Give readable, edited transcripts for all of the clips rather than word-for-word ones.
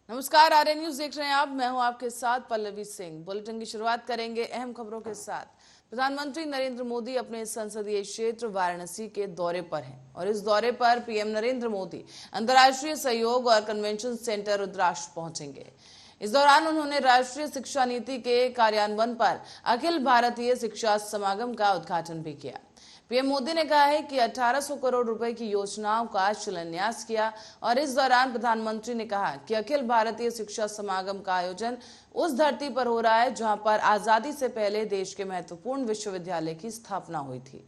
नमस्कार, आर्य न्यूज देख रहे हैं आप। मैं हूं आपके साथ पल्लवी सिंह। बुलेटिन की शुरुआत करेंगे अहम खबरों के साथ। प्रधानमंत्री नरेंद्र मोदी अपने संसदीय क्षेत्र वाराणसी के दौरे पर हैं और इस दौरे पर पीएम नरेंद्र मोदी अंतर्राष्ट्रीय सहयोग और कन्वेंशन सेंटर रुद्राक्ष पहुंचेंगे। इस दौरान उन्होंने राष्ट्रीय शिक्षा नीति के कार्यान्वयन पर अखिल भारतीय शिक्षा समागम का उद्घाटन भी किया। पीएम मोदी ने कहा है कि 1800 करोड़ रुपए की योजनाओं का शिलान्यास किया और इस दौरान प्रधानमंत्री ने कहा कि अखिल भारतीय शिक्षा समागम का आयोजन उस धरती पर हो रहा है जहां पर आजादी से पहले देश के महत्वपूर्ण विश्वविद्यालय की स्थापना हुई थी।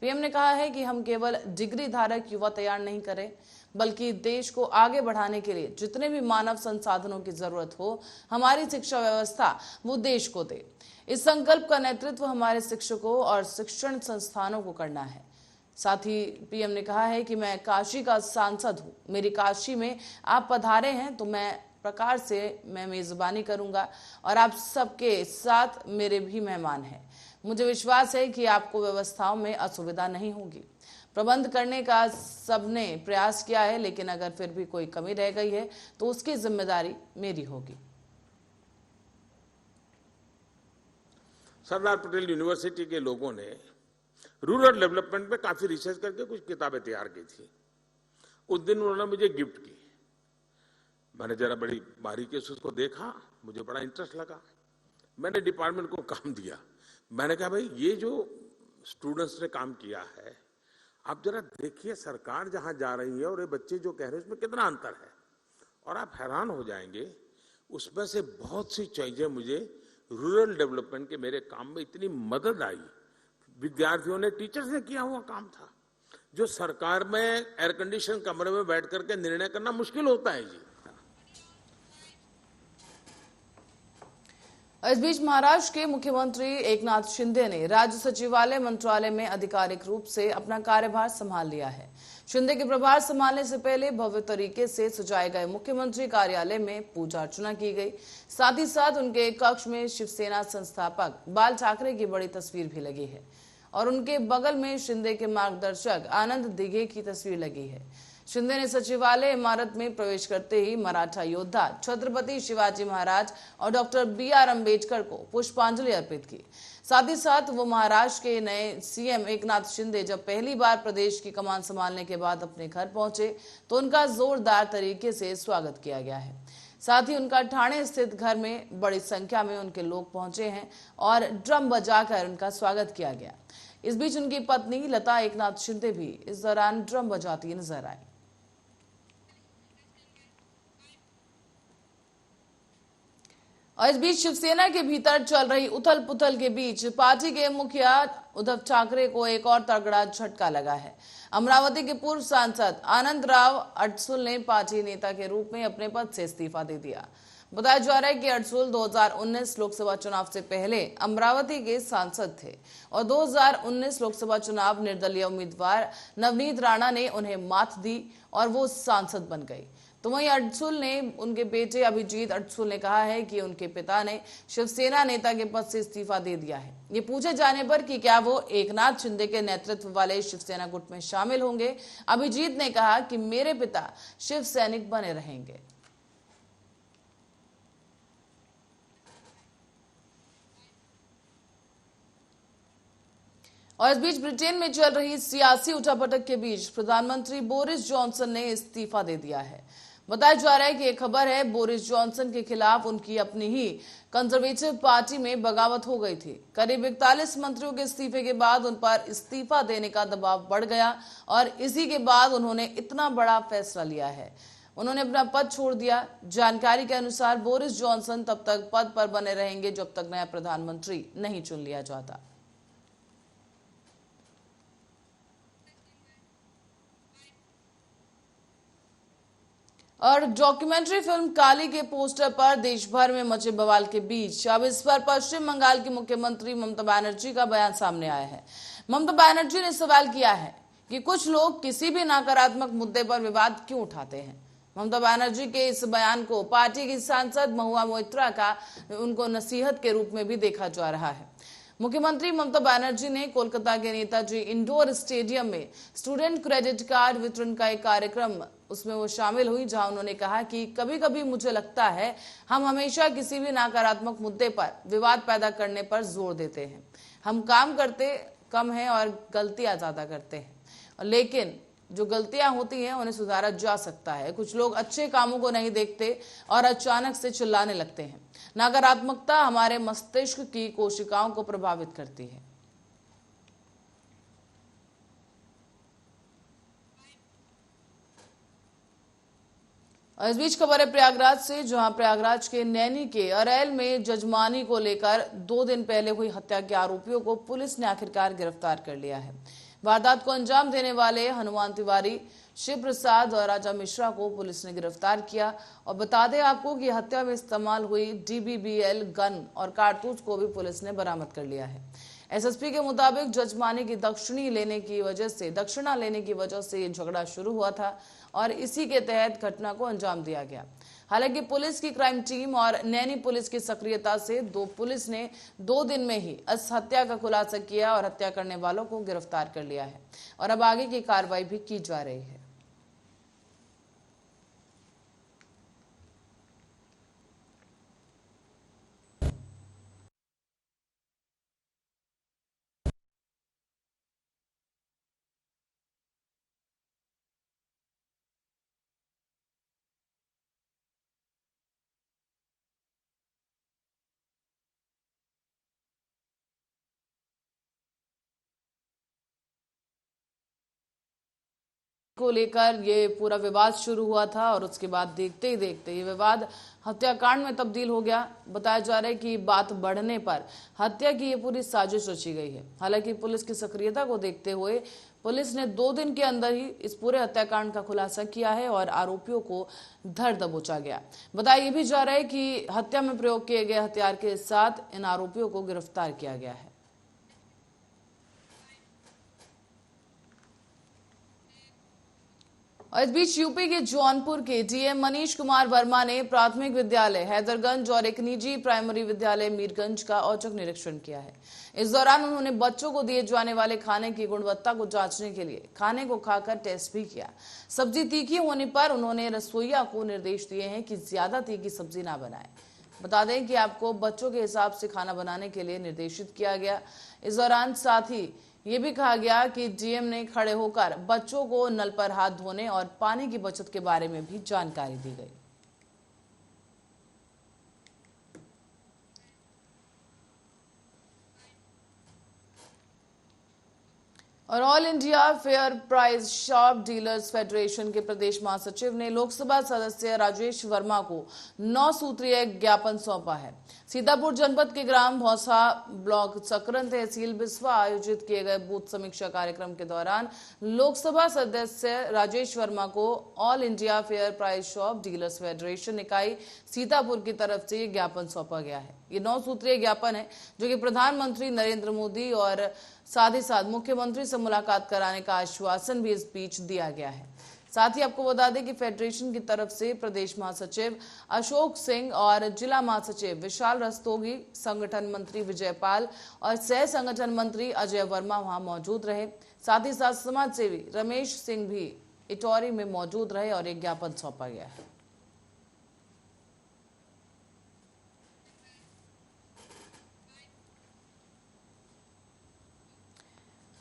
पीएम ने कहा है कि हम केवल डिग्री धारक युवा तैयार नहीं करें, बल्कि देश को आगे बढ़ाने के लिए जितने भी मानव संसाधनों की जरूरत हो, हमारी शिक्षा व्यवस्था वो देश को दे। इस संकल्प का नेतृत्व हमारे शिक्षकों और शिक्षण संस्थानों को करना है। साथ ही पीएम ने कहा है कि मैं काशी का सांसद हूँ, मेरी काशी में आप पधारे हैं तो प्रकार से मैं मेजबानी करूंगा और आप सबके साथ मेरे भी मेहमान हैं। मुझे विश्वास है कि आपको व्यवस्थाओं में असुविधा नहीं होगी। प्रबंध करने का सबने प्रयास किया है, लेकिन अगर फिर भी कोई कमी रह गई है तो उसकी जिम्मेदारी मेरी होगी। सरदार पटेल यूनिवर्सिटी के लोगों ने रूरल डेवलपमेंट पे काफी रिसर्च करके कुछ किताबें तैयार की थी। उस दिन उन्होंने मुझे गिफ्ट की। मैंने जरा बड़ी बारीकी से उसको देखा, मुझे बड़ा इंटरेस्ट लगा। मैंने डिपार्टमेंट को काम दिया। मैंने कहा, भाई ये जो स्टूडेंट्स ने काम किया है, आप जरा देखिए सरकार जहां जा रही है और ये बच्चे जो कह रहे हैं उसमें कितना अंतर है, और आप हैरान हो जाएंगे। उसमें से बहुत सी चीजें मुझे रूरल डेवलपमेंट के मेरे काम में इतनी मदद आई। विद्यार्थियों ने, टीचर्स ने किया हुआ काम था, जो सरकार में एयर कंडीशन कमरे में बैठ करके निर्णय करना मुश्किल होता है जी। इस बीच महाराष्ट्र के मुख्यमंत्री एकनाथ शिंदे ने राज्य सचिवालय मंत्रालय में आधिकारिक रूप से अपना कार्यभार संभाल लिया है। शिंदे के प्रभार संभालने से पहले भव्य तरीके से सजाए गए मुख्यमंत्री कार्यालय में पूजा अर्चना की गई। साथ ही साथ उनके कक्ष में शिवसेना संस्थापक बाल ठाकरे की बड़ी तस्वीर भी लगी है और उनके बगल में शिंदे के मार्गदर्शक आनंद दिघे की तस्वीर लगी है। शिंदे ने सचिवालय इमारत में प्रवेश करते ही मराठा योद्धा छत्रपति शिवाजी महाराज और डॉक्टर BR अम्बेडकर को पुष्पांजलि अर्पित की। साथ ही साथ वो महाराष्ट्र के नए सीएम एकनाथ शिंदे जब पहली बार प्रदेश की कमान संभालने के बाद अपने घर पहुंचे तो उनका जोरदार तरीके से स्वागत किया गया है। साथ ही उनका ठाणे स्थित घर में बड़ी संख्या में उनके लोग पहुंचे हैं और ड्रम बजाकर उनका स्वागत किया गया। इस बीच उनकी पत्नी लता एकनाथ शिंदे भी इस दौरान ड्रम बजाती नजर आई। और इस बीच शिवसेना के भीतर चल रही उथल पुथल के बीच पार्टी के मुखिया उद्धव ठाकरे को एक और तगड़ा झटका लगा है। अमरावती के पूर्व सांसद आनंद राव अडसुल ने पार्टी नेता के रूप में अपने पद से इस्तीफा दे दिया। बताया जा रहा है कि अडसुल 2019 लोकसभा चुनाव से पहले अमरावती के सांसद थे और 2019 लोकसभा चुनाव निर्दलीय उम्मीदवार नवनीत राणा ने उन्हें मात दी और वो सांसद बन गई। तो वहीं अडसुल ने, उनके बेटे अभिजीत अडसुल ने कहा है कि उनके पिता ने शिवसेना नेता के पद से इस्तीफा दे दिया है। ये पूछे जाने पर कि क्या वो एकनाथ शिंदे के नेतृत्व वाले शिवसेना गुट में शामिल होंगे, अभिजीत ने कहा कि मेरे पिता शिव सैनिक बने रहेंगे। और इस बीच ब्रिटेन में चल रही सियासी उठापटक के बीच प्रधानमंत्री बोरिस जॉनसन ने इस्तीफा दे दिया है। बताया जा रहा है कि एक खबर है, बोरिस जॉनसन के खिलाफ उनकी अपनी ही कंजर्वेटिव पार्टी में बगावत हो गई थी। करीब 41 मंत्रियों के इस्तीफे के बाद उन पर इस्तीफा देने का दबाव बढ़ गया और इसी के बाद उन्होंने इतना बड़ा फैसला लिया है। उन्होंने अपना पद छोड़ दिया। जानकारी के अनुसार बोरिस जॉनसन तब तक पद पर बने रहेंगे जब तक नया प्रधानमंत्री नहीं चुन लिया जाता। और डॉक्यूमेंट्री फिल्म काली के पोस्टर पर देश भर में मचे बवाल के बीच अब इस पर पश्चिम बंगाल की मुख्यमंत्री ममता बनर्जी का बयान सामने आया है। ममता बनर्जी ने सवाल किया है कि कुछ लोग किसी भी नकारात्मक मुद्दे पर विवाद क्यों उठाते हैं। ममता बनर्जी के इस बयान को पार्टी की सांसद महुआ मोइत्रा का उनको नसीहत के रूप में भी देखा जा रहा है। मुख्यमंत्री ममता बनर्जी ने कोलकाता के नेताजी इंडोर स्टेडियम में स्टूडेंट क्रेडिट कार्ड वितरण का एक कार्यक्रम उसमें वो शामिल हुई, जहां उन्होंने कहा कि कभी कभी मुझे लगता है हम हमेशा किसी भी नकारात्मक मुद्दे पर विवाद पैदा करने पर जोर देते हैं। हम काम करते कम हैं और गलतियां ज्यादा करते हैं, लेकिन जो गलतियां होती हैं उन्हें सुधारा जा सकता है। कुछ लोग अच्छे कामों को नहीं देखते और अचानक से चिल्लाने लगते हैं। नकारात्मकता हमारे मस्तिष्क की कोशिकाओं को प्रभावित करती है। और इस बीच खबर है प्रयागराज से, जहां प्रयागराज के नैनी के अरैल में जजमानी को लेकर 2 दिन पहले हुई हत्या के आरोपियों को पुलिस ने आखिरकार गिरफ्तार कर लिया है। वारदात को अंजाम देने वाले हनुमान तिवारी, शिव प्रसाद और राजा मिश्रा को पुलिस ने गिरफ्तार किया। और बता दें आपको कि हत्या में इस्तेमाल हुई DBBL गन और कारतूस को भी पुलिस ने बरामद कर लिया है। एसएसपी के मुताबिक जजमानी की दक्षिणा लेने की वजह से ये झगड़ा शुरू हुआ था और इसी के तहत घटना को अंजाम दिया गया। हालांकि पुलिस की क्राइम टीम और नैनी पुलिस की सक्रियता से पुलिस ने 2 दिन में ही इस हत्या का खुलासा किया और हत्या करने वालों को गिरफ्तार कर लिया है और अब आगे की कार्रवाई भी की जा रही है। को लेकर ये पूरा विवाद शुरू हुआ था और उसके बाद देखते ही देखते ये विवाद हत्याकांड में तब्दील हो गया। बताया जा रहा है कि बात बढ़ने पर हत्या की ये पूरी साजिश रची गई है। हालांकि पुलिस की सक्रियता को देखते हुए पुलिस ने 2 दिन के अंदर ही इस पूरे हत्याकांड का खुलासा किया है और आरोपियों को धर दबोचा गया। बताया ये भी जा रहा है कि हत्या में प्रयोग किए गए हथियार के साथ इन आरोपियों को गिरफ्तार किया गया है। और इस बीच यूपी के जौनपुर के डीएम मनीष कुमार वर्मा ने प्राथमिक विद्यालय हैदरगंज और एक निजी प्राइमरी विद्यालय मीरगंज का औचक निरीक्षण किया है। इस दौरान उन्होंने बच्चों को दिए जाने वाले खाने की गुणवत्ता को जांचने के लिए खाने को खाकर टेस्ट भी किया। सब्जी तीखी होने पर उन्होंने रसोइया को निर्देश दिए हैं कि ज्यादा तीखी सब्जी ना बनाए। बता दें कि आपको बच्चों के हिसाब से खाना बनाने के लिए निर्देशित किया गया। इस दौरान साथ ही ये भी कहा गया कि डीएम ने खड़े होकर बच्चों को नल पर हाथ धोने और पानी की बचत के बारे में भी जानकारी दी गई। और all India fair price shop dealers federation के प्रदेश महासचिव ने लोकसभा सदस्य राजेश वर्मा को 9 सूत्रीय ज्ञापन सौंपा है। सीतापुर जनपद के ग्राम भौसा ब्लॉक सकरन तहसील बिस्वा आयोजित किए गए बूथ समीक्षा कार्यक्रम के दौरान लोकसभा सदस्य राजेश वर्मा को all India fair price shop dealers federation इकाई सीतापुर की तरफ से ये ज्ञापन सौंपा गया है। ये 9 सूत्रीय ज्ञापन है जो कि प्रधानमंत्री नरेंद्र मोदी और साथ ही साथ मुख्यमंत्री से मुलाकात कराने का आश्वासन भी इस बीच दिया गया है। साथ ही आपको बता दें कि फेडरेशन की तरफ से प्रदेश महासचिव अशोक सिंह और जिला महासचिव विशाल रस्तोगी, संगठन मंत्री विजय पाल और सह संगठन मंत्री अजय वर्मा वहां मौजूद रहे। साथ ही साथ समाज सेवी रमेश सिंह भी इटौरी में मौजूद रहे और एक ज्ञापन सौंपा गया है।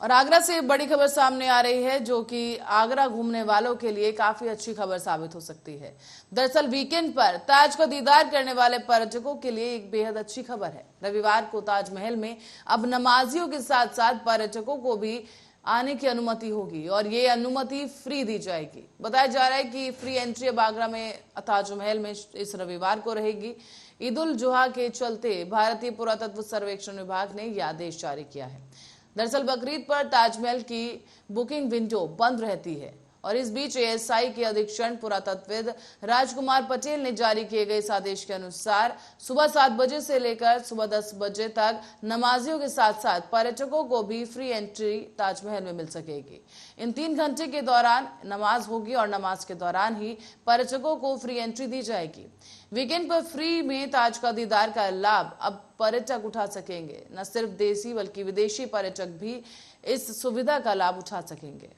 और आगरा से बड़ी खबर सामने आ रही है जो कि आगरा घूमने वालों के लिए काफी अच्छी खबर साबित हो सकती है। दरअसल वीकेंड पर ताज का दीदार करने वाले पर्यटकों के लिए एक बेहद अच्छी खबर है। रविवार को ताजमहल में अब नमाजियों के साथ साथ पर्यटकों को भी आने की अनुमति होगी और ये अनुमति फ्री दी जाएगी। बताया जा रहा है कि फ्री एंट्री अब आगरा में ताजमहल में इस रविवार को रहेगी। ईद उल जुहा के चलते भारतीय पुरातत्व सर्वेक्षण विभाग ने यह आदेश जारी किया है। दरअसल बकरीद पर ताजमहल की बुकिंग विंडो बंद रहती है और इस बीच एएसआई के अधीक्षण पुरातत्वविद राजकुमार पटेल ने जारी किए गए इस आदेश के अनुसार सुबह 7 बजे से लेकर सुबह 10 बजे तक नमाजियों के साथ साथ पर्यटकों को भी फ्री एंट्री ताजमहल में मिल सकेगी। इन 3 घंटे के दौरान नमाज होगी और नमाज के दौरान ही पर्यटकों को फ्री एंट्री दी जाएगी। वीकेंड पर फ्री में ताज का दीदार का लाभ अब पर्यटक उठा सकेंगे। न सिर्फ देसी बल्कि विदेशी पर्यटक भी इस सुविधा का लाभ उठा सकेंगे।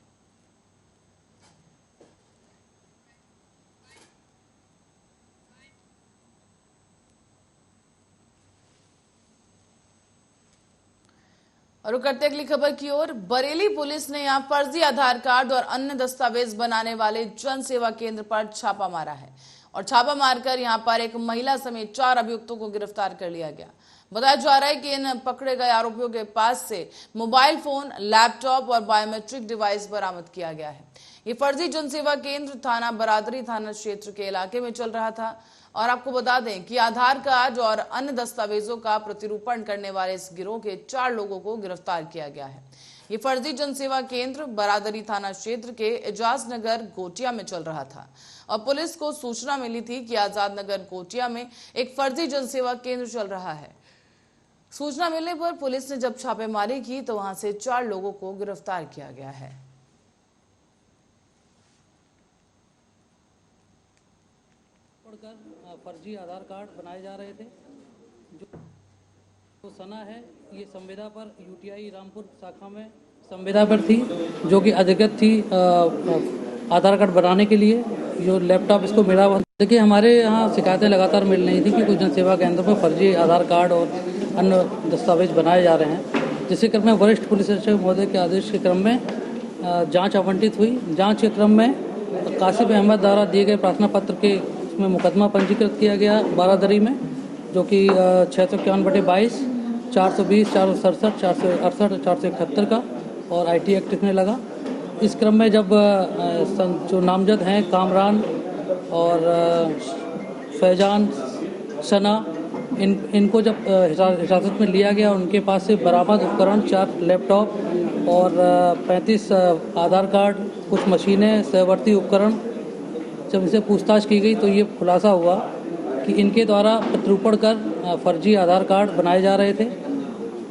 और करते अगली खबर की ओर। बरेली पुलिस ने यहां फर्जी आधार कार्ड और अन्य दस्तावेज बनाने वाले जन सेवा केंद्र पर छापा मारा है और छापा मारकर यहां पर एक महिला समेत 4 अभियुक्तों को गिरफ्तार कर लिया गया। बताया जा रहा है कि इन पकड़े गए आरोपियों के पास से मोबाइल फोन, लैपटॉप और बायोमेट्रिक डिवाइस बरामद किया गया है। ये फर्जी जनसेवा केंद्र थाना बरादरी थाना क्षेत्र के इलाके में चल रहा था और आपको बता दें कि आधार कार्ड और अन्य दस्तावेजों का प्रतिरूपण करने वाले इस गिरोह के 4 लोगों को गिरफ्तार किया गया है। ये फर्जी जनसेवा केंद्र बरादरी थाना क्षेत्र के एजाज नगर गोटिया में चल रहा था और पुलिस को सूचना मिली थी कि आजाद नगर गोटिया में एक फर्जी जनसेवा केंद्र चल रहा है। सूचना मिलने पर पुलिस ने जब छापेमारी की तो वहां से 4 लोगों को गिरफ्तार किया गया है। फर्जी आधार कार्ड बनाए जा रहे थे। जो सना है ये संविदा पर यूटीआई रामपुर शाखा में संविदा पर थी, जो कि अधिकृत थी आधार कार्ड बनाने के लिए। जो लैपटॉप इसको मिला हुआ, देखिए हमारे यहाँ शिकायतें लगातार मिल रही थी कि कुछ जनसेवा केंद्र पर फर्जी आधार कार्ड और अन्य दस्तावेज बनाए जा रहे हैं, जिसके क्रम में वरिष्ठ पुलिस अधीक्षक महोदय के आदेश के क्रम में जांच आवंटित हुई। जांच के क्रम में कासिफ अहमद द्वारा दिए गए प्रार्थना पत्र के उसमें मुकदमा पंजीकृत किया गया बारादरी में, जो कि 651/22, 420, 467, 468, 471 का और IT एक्ट इसमें लगा। इस क्रम में जब जो नामजद हैं कामरान और फैजान, सना, इनको जब हिरासत में लिया गया, उनके पास से बरामद उपकरण 4 लैपटॉप और 35 आधार कार्ड, कुछ मशीनें, सहवर्ती उपकरण, जब इनसे पूछताछ की गई तो ये खुलासा हुआ कि इनके द्वारा प्रतिरूपण कर फर्जी आधार कार्ड बनाए जा रहे थे।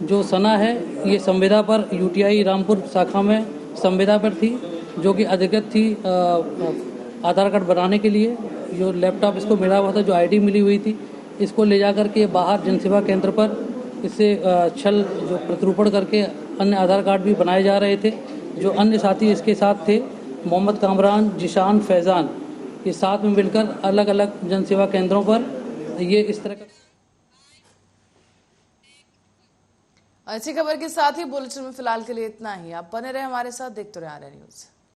जो सना है ये संविदा पर यूटीआई रामपुर शाखा में संविदा पर थी, जो कि अधिकृत थी आधार कार्ड बनाने के लिए। जो लैपटॉप इसको मिला हुआ था, जो ID मिली हुई थी, इसको ले जा करके बाहर जनसेवा केंद्र पर इससे छल जो प्रतिरूपण करके अन्य आधार कार्ड भी बनाए जा रहे थे। जो अन्य साथी इसके साथ थे, मोहम्मद कामरान, जिशान, फैजान, ये साथ में मिलकर अलग अलग जनसेवा केंद्रों पर ये इस तरह का। अच्छी खबर के साथ ही बुलेटिन में फिलहाल के लिए इतना ही। आप बने रहे हमारे साथ, देखते रहे आर्या न्यूज।